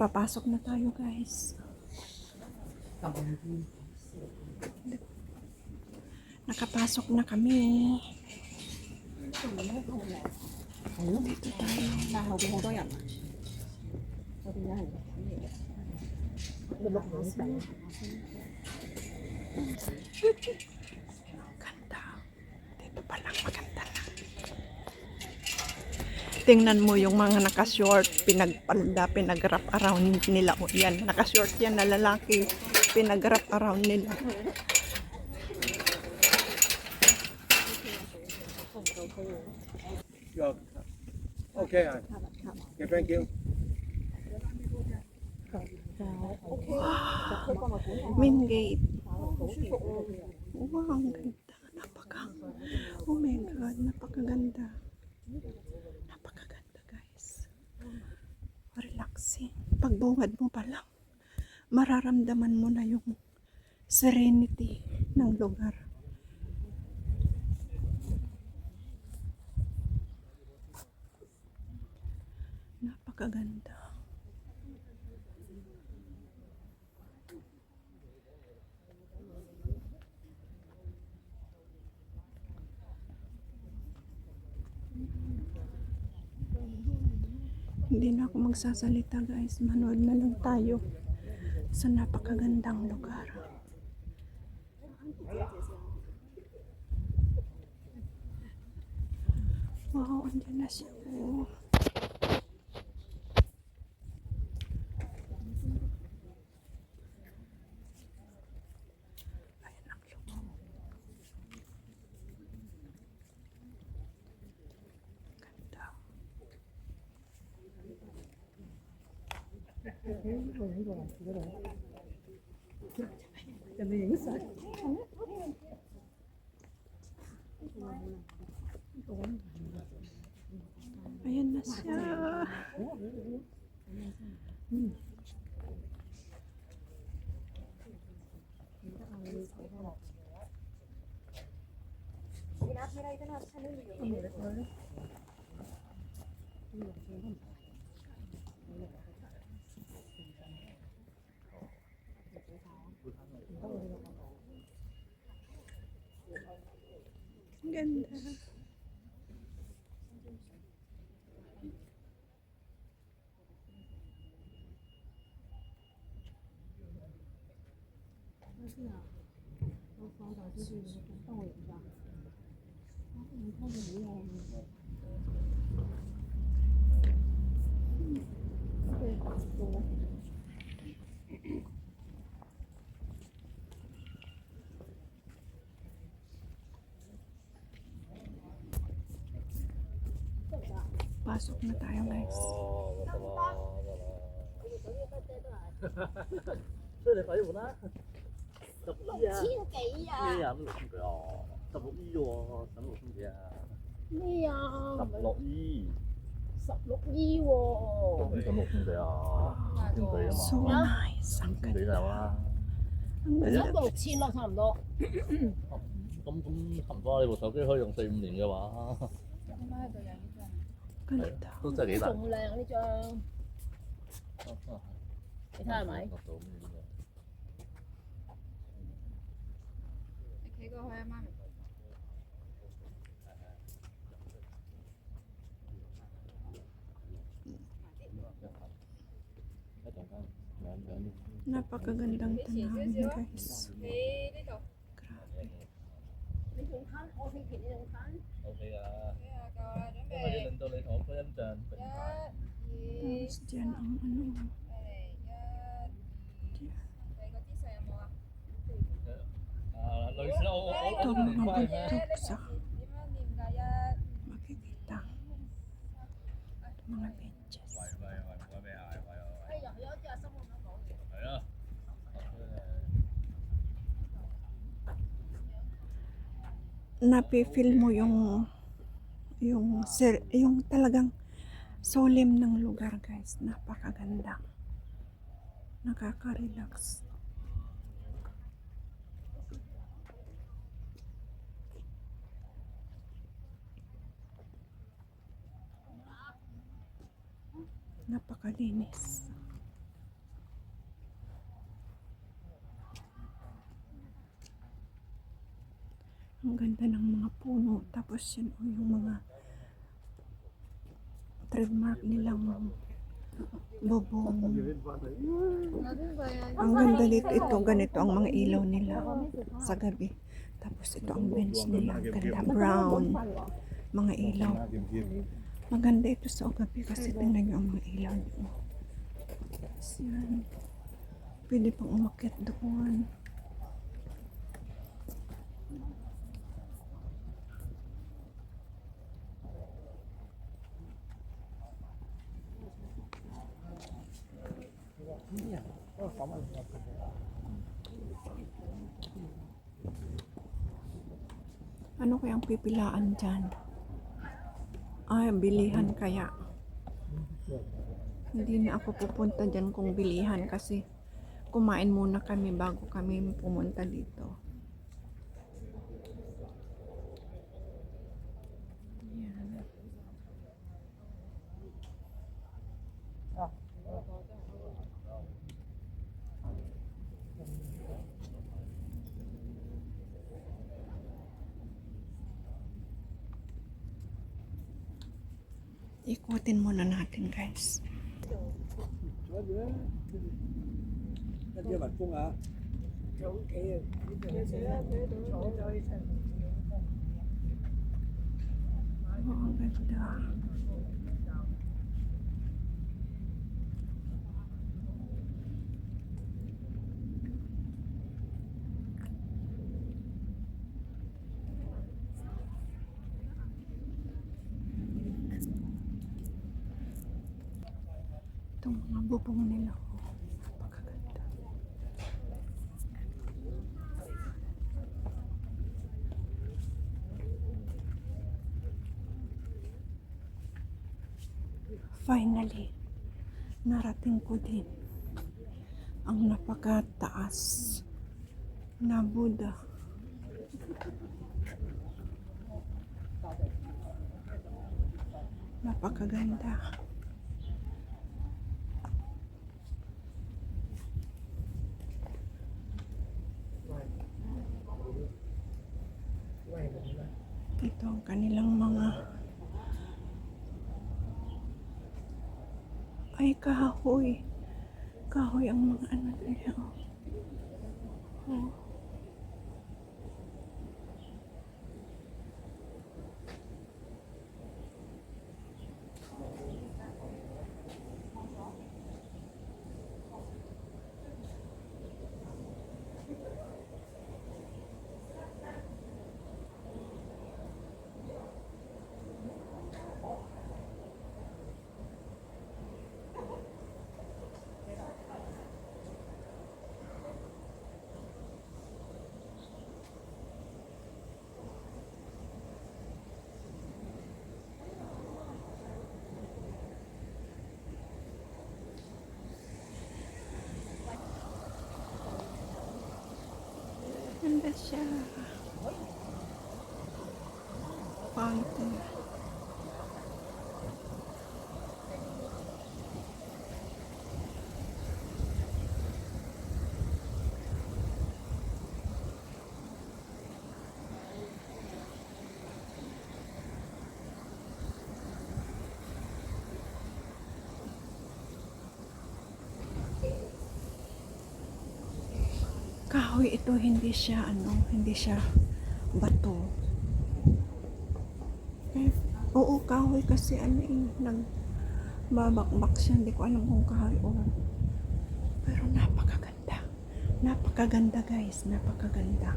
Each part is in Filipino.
Papasok na tayo, guys. Nakapasok na kami. Dito tayo. Ganda. Dito palang maganda na. Tingnan mo yung mga naka-short, pinagpalda, pinag-wrap around nila. O yan, naka-short yan na lalaki, pinag-wrap around nila. Okay, thank you. Main gate. Wow, ang ganda. Oh my God, napakaganda. Napakaganda, guys. Relaxing. Pagbungad mo pa lang, mararamdaman mo na yung serenity ng lugar. Napakaganda. Hindi na ako magsasalita, guys. Manood na lang tayo sa napakagandang lugar. Wow, andyan na siya. Oh. Ayan ang lugar. Ganda. Ayan na siya. Ang ganda. Pasok na tayo, guys. 所以你快啲換啦！16千幾啊？咩啊？咁6千幾啊？16E喎，等6千幾啊？咩啊？ 16E， 16E 喎，咁6千幾啊？6千幾啊 So 嘛nice. Ang ，6千幾就 ganda. 有啦。 Ang 差 ganda. 唔多6000咯，差唔多。咁差唔多，你部手機可以用4、5年嘅話， Ganda. 都真係幾大。仲靚呢張，你睇係咪？角度咁樣嘅。你企過去啊，媽咪。一陣間兩 Napakagandang tanawin, guys. 喺呢度。 Grabe. 你仲攤，我企前你仲攤。 OK 㗎，呢個夠啦，準因為要備。令到你同我個印象並排。 1、2， Tapos dyan ang ano. 嚟1、2。你個姿勢有冇啊？類似我 Ito ang mga bundok sa 點樣念㗎？1。 makikita. Mga benches. 喂咩啊？哎呀，有一隻阿心咁樣講嘅。係啊。 Napi-feel mo yung talagang solemn ng lugar, guys. Napakaganda. Nakaka-relax. Napakalinis. ganda ng mga puno. Tapos yun o yung mga trademark nilang bubong. Ang ganda dito. Ito, ganito ang mga ilaw nila sa gabi. Tapos ito ang bench nila. Ganda, brown. Mga ilaw. Maganda ito sa gabi kasi tingnan nyo ang mga ilaw nyo. Tapos yan. Pwede pang umakyat doon. Ano kayang pipilaan dyan? Ay, bilihan kaya. Hindi na ako pupunta dyan kung bilihan kasi kumain muna kami bago kami pumunta dito. Yan. Ikutin muna natin guys. Cái bạch cung hả? Oh, ang ganda. Itong mga bubong nila. Oh, napakaganda. Finally, narating ko din ang napakataas na Buddha. Napakaganda. Ito ang kanilang mga ay kahoy. Kahoy ang mga ano nila. Oh. Ganda siya. Fountain. Kahoy ito, hindi siya hindi siya bato. Eh, oo, kahoy kasi nagbabakbak siya, hindi ko alam kung kahoy o. Pero napakaganda. Napakaganda guys, napakaganda.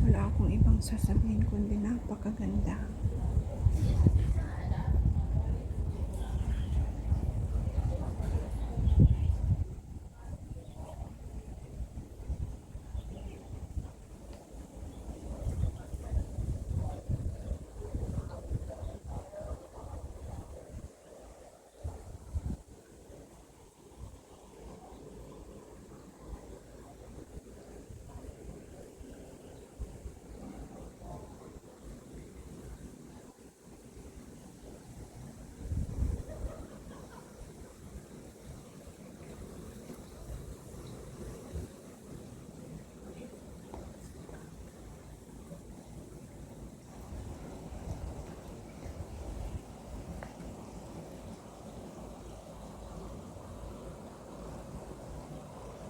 Wala akong ibang sasabihin kundi napakaganda.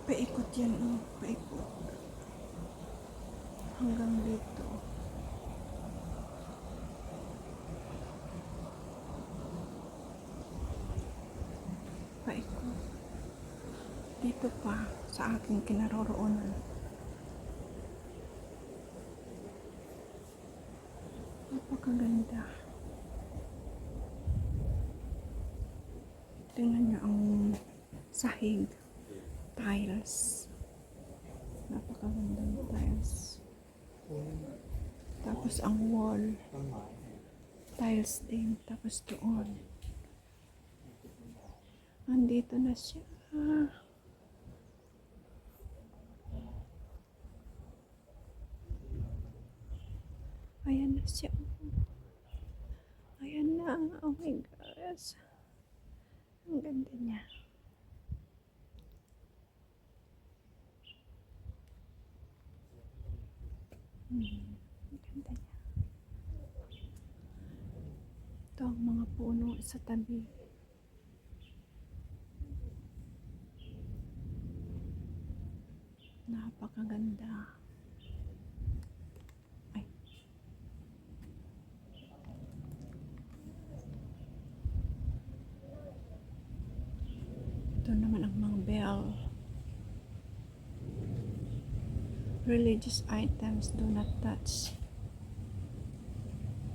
Paikot yan, oh. Paikot. Hanggang dito. Paikot. Dito pa sa aking kinaroroonan. Napakaganda. Tingnan niyo ang sahig. Tiles. Napakagandang tiles. Tapos ang wall. Tiles din. Tapos doon. Andito na siya. Ayan na siya. Ayan na. Oh my gosh. Ang ganda niya. Ang ganda niya. Ito ang mga puno sa tabi. Napakaganda. Ay. Ito naman ang mga bell. Religious items, do not touch.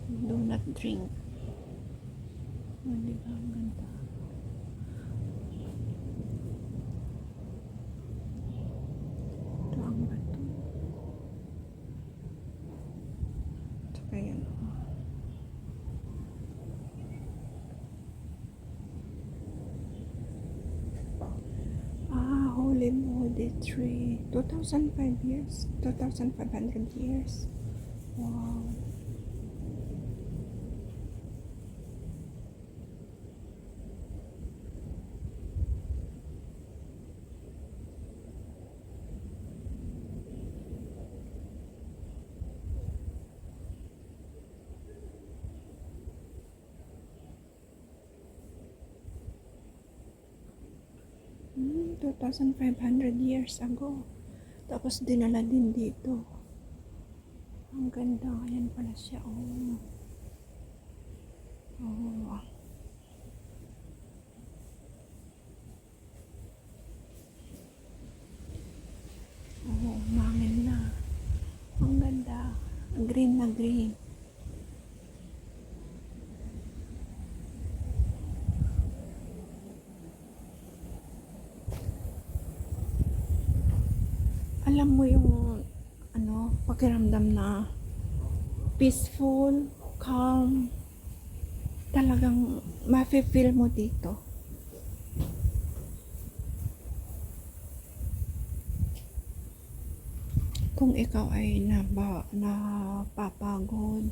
Do not drink. Oh, diba? Ang ganda. Ito ang bato. Tsaka yan. Holy Moly tree. 2,005 years. 2,500 years. Wow. Hmm, 2,500 years ago. Tapos dinala din dito. Ang ganda. Ayan pala siya. Oh. Oh. Oh, umangin na. Ang ganda. Green na green. Alam mo yung pakiramdam na peaceful, calm, talagang mafe-feel mo dito. Kung ikaw ay napapagod,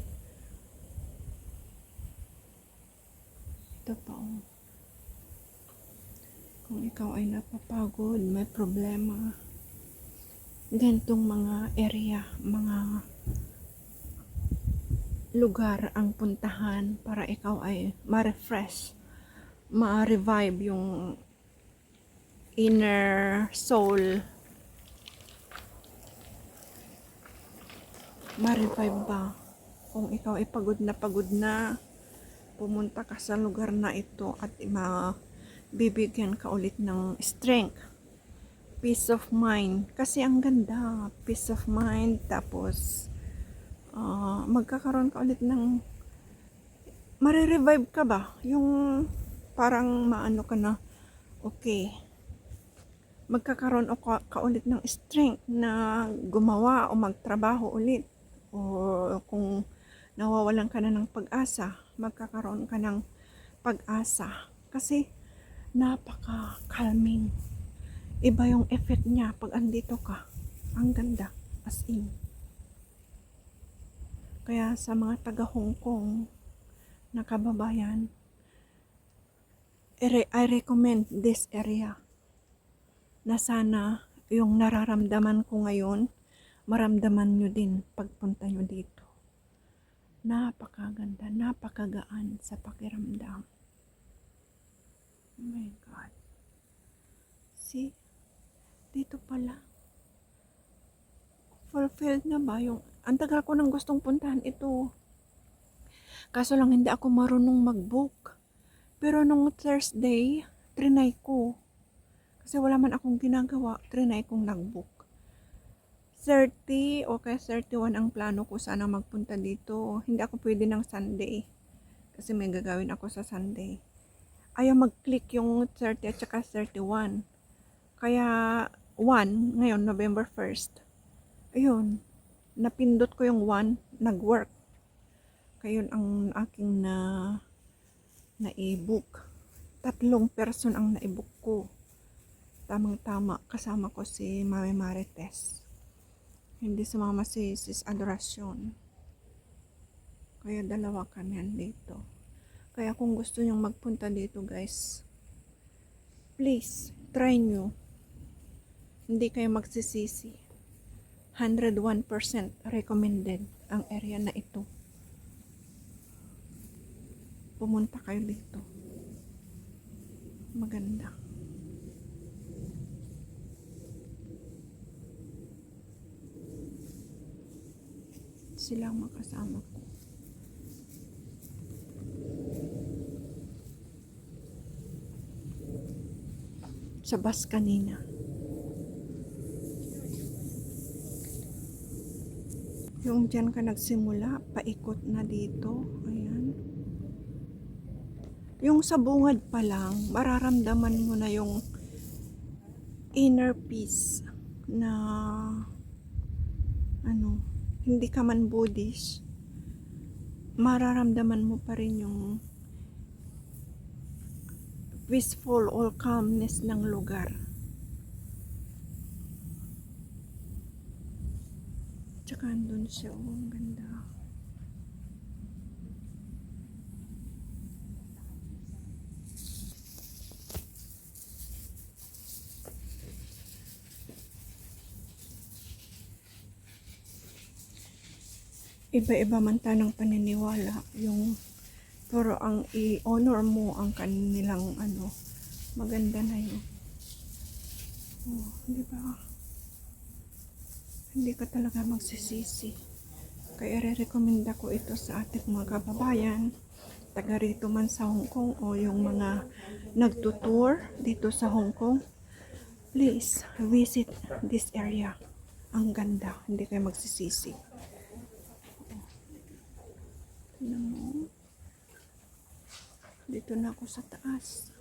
ito pa oh. Kung ikaw ay napapagod, may problema, ganitong mga area, mga lugar ang puntahan para ikaw ay ma-refresh, ma-revive yung inner soul, ma-revive ba. Kung ikaw ay pagod na, pumunta ka sa lugar na ito at bibigyan ka ulit ng strength, peace of mind. Kasi ang ganda, peace of mind. Tapos magkakaroon ka ulit ng marirevive ka ba? Yung parang maano ka na, okay, magkakaroon ka ulit ng strength na gumawa o magtrabaho ulit. O kung nawawalan ka na ng pag-asa, magkakaroon ka ng pag-asa. Kasi napaka-calming. Iba yung effect niya pag andito ka. Ang ganda, as in. Kaya sa mga taga Hong Kong na kababayan, I recommend this area na sana yung nararamdaman ko ngayon, maramdaman nyo din pagpunta nyo dito. Napakaganda, napakagaan sa pakiramdam. Oh my God. See? dito pala. Fulfilled na ba yung... Ang tagal ko nang gustong puntahan ito. Kaso lang hindi ako marunong mag-book. Pero nung Thursday, trinay ko. Kasi wala man akong ginagawa, trinay kong nag-book. 30 o kaya 31 ang plano ko sana magpunta dito. Hindi ako pwede ng Sunday. Kasi may gagawin ako sa Sunday. Ayaw mag-click yung 30 at saka 31. Kaya 1, ngayon November 1st. Ayun, napindot ko yung 1, nag-work. Kaya yun ang aking na-e-book. 3 person ang na-e-book ko. Tamang-tama, kasama ko si Mami Marites. Hindi sumama si Sis Adoracion. Kaya 2 kami dito. Kaya kung gusto nyong magpunta dito guys, please, try nyo. Hindi kayo magsisisi. 101% recommended ang area na ito. Pumunta kayo dito. Maganda. Silang makasama ko. Sa bus kanina. Yung dyan ka nagsimula, paikot na dito. Ayan. Yung sa bungad pa lang, mararamdaman mo na yung inner peace na hindi ka man Buddhist, mararamdaman mo pa rin yung peaceful or calmness ng lugar. Tsaka andun siya, ang ganda. Iba-iba man tanang paniniwala yung pero ang i-honor mo ang kanilang maganda na yun. Oh, di ba? Hindi ka talaga magsisisi. Kaya re-recommenda ko ito sa ating mga kababayan, taga rito man sa Hong Kong o yung mga nagtutour dito sa Hong Kong. Please visit this area. Ang ganda, hindi kayo magsisisi. Tignan mo. Dito na ako sa taas.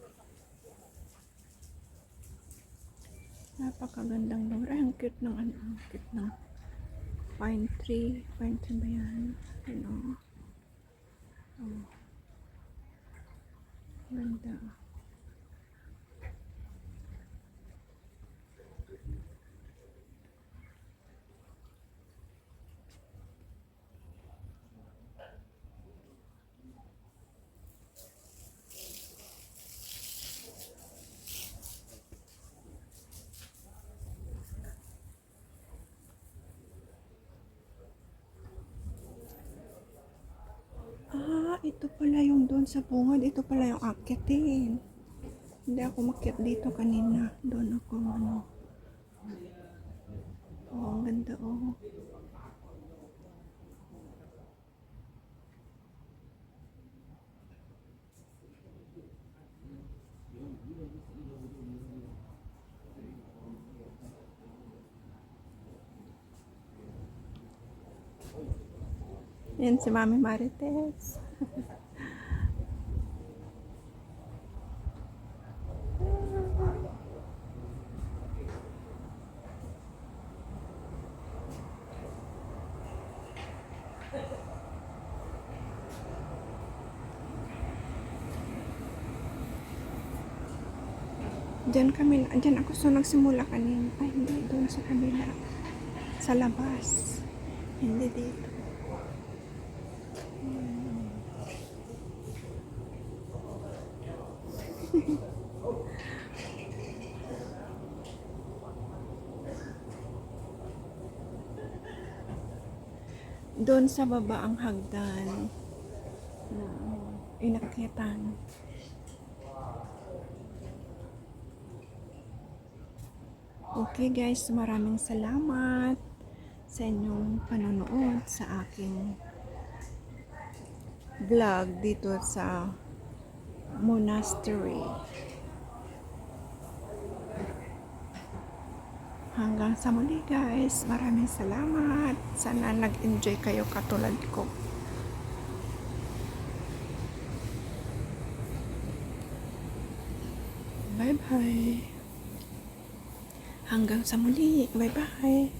Napakagandang lugar. Ay, ang cute ng ang cute ng pine tree. Pine tree ba yan? Oh. Ganda. Ito pala yung doon sa bungad. Ito pala yung akyatin. Hindi ako makyat dito kanina. Doon ako Oh, ang ganda oh. Yan si Mami Marites. Diyan ako nagsimula kanina. Ay, hindi. Doon sa kabila. Sa labas. Hindi dito. Doon sa baba ang hagdan na inakyatan. Okay guys, maraming salamat sa inyong panonood sa aking vlog dito sa monastery. Hanggang sa muli guys, maraming salamat. Sana nag-enjoy kayo katulad ko. Bye bye. Hanggang sa muli. Bye bye.